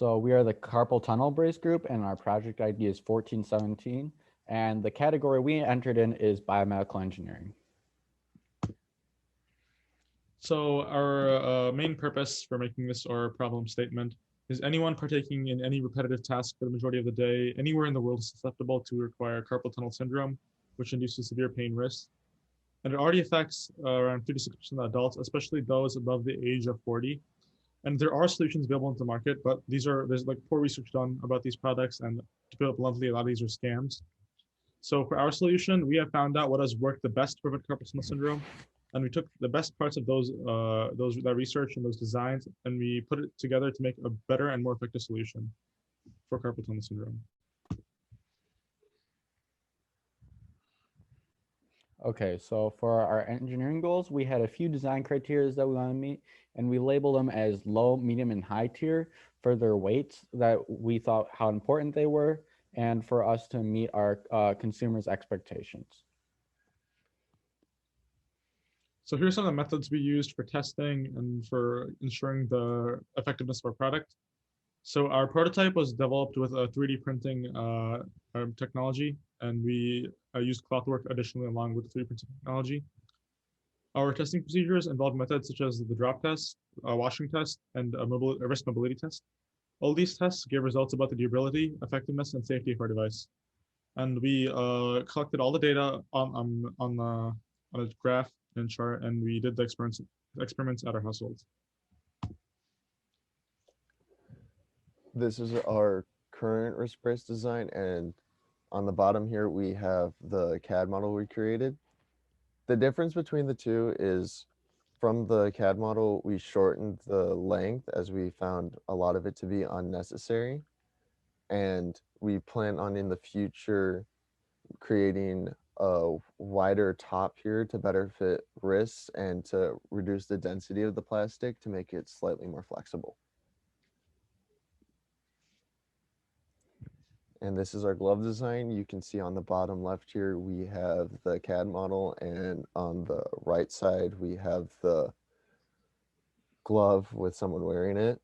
So we are the carpal tunnel brace group, and our project ID is 1417. And the category we entered in is biomedical engineering. So our main purpose for making this our problem statement is anyone partaking in any repetitive task for the majority of the day anywhere in the world is susceptible to require carpal tunnel syndrome, which induces severe pain risks. And it already affects around 36% of adults, especially those above the age of 40. And there are solutions available in the market, but there's like poor research done about these products, and to put it bluntly, a lot of these are scams. So for our solution, we have found out what has worked the best to prevent carpal tunnel syndrome, and we took the best parts of that research and those designs, and we put it together to make a better and more effective solution for carpal tunnel syndrome. Okay, so for our engineering goals, we had a few design criteria that we want to meet, and we labeled them as low, medium, and high tier for their weights that we thought how important they were, and for us to meet our consumers' expectations. So here's some of the methods we used for testing and for ensuring the effectiveness of our product. So our prototype was developed with a 3D printing technology, and we used clothwork additionally along with 3D printing technology. Our testing procedures involved methods such as the drop test, a washing test, and a wrist mobility test. All these tests gave results about the durability, effectiveness, and safety of our device. And we collected all the data on a graph and chart, and we did the experiments at our households. This is our current wrist brace design, and on the bottom here we have the CAD model we created. The difference between the two is from the CAD model, we shortened the length as we found a lot of it to be unnecessary. And we plan on in the future creating a wider top here to better fit wrists and to reduce the density of the plastic to make it slightly more flexible. And this is our glove design. You can see on the bottom left here, we have the CAD model, and on the right side, we have the glove with someone wearing it.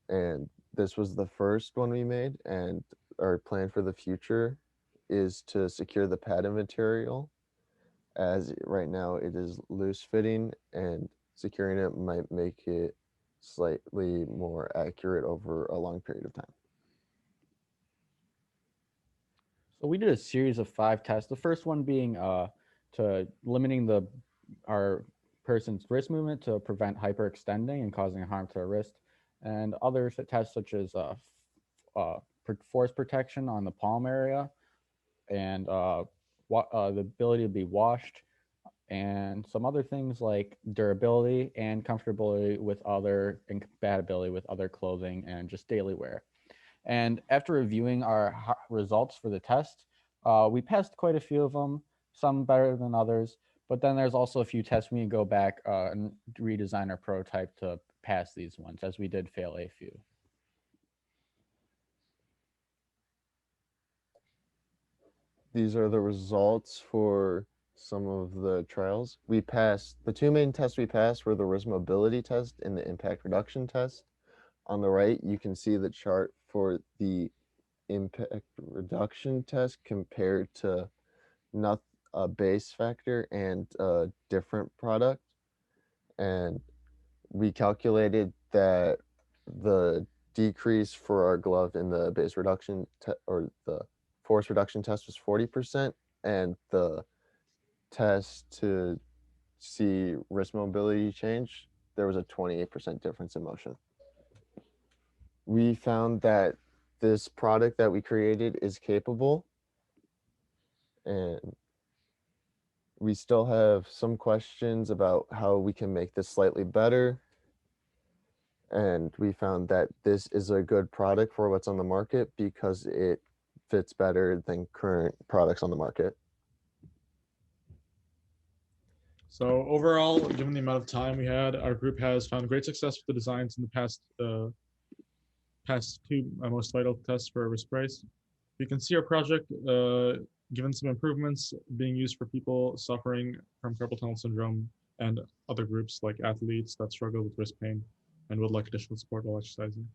And this was the first one we made, and our plan for the future is to secure the padding material, as right now it is loose fitting, and securing it might make it slightly more accurate over a long period of time. So we did a series of 5 tests. The first one being to limiting our person's wrist movement to prevent hyperextending and causing harm to the wrist, and other tests such as force protection on the palm area, and the ability to be washed, and some other things like durability and comfortability with other and compatibility with other clothing and just daily wear. And after reviewing our results for the test, we passed quite a few of them, some better than others. But then there's also a few tests we can go back and redesign our prototype to pass these ones, as we did fail a few. These are the results for some of the trials. We passed, the 2 main tests we passed were the wrist mobility test and the impact reduction test. On the right, you can see the chart for the impact reduction test compared to a base factor and a different product. And we calculated that the decrease for our glove in the base reduction or the force reduction test was 40%, and the test to see wrist mobility change, there was a 28% difference in motion. We found that this product that we created is capable, and we still have some questions about how we can make this slightly better. And we found that this is a good product for what's on the market because it fits better than current products on the market. So overall, given the amount of time we had, our group has found great success with the designs in the past 2 most vital tests for our wrist brace. You can see our project, given some improvements, being used for people suffering from carpal tunnel syndrome and other groups like athletes that struggle with wrist pain and would like additional support while exercising.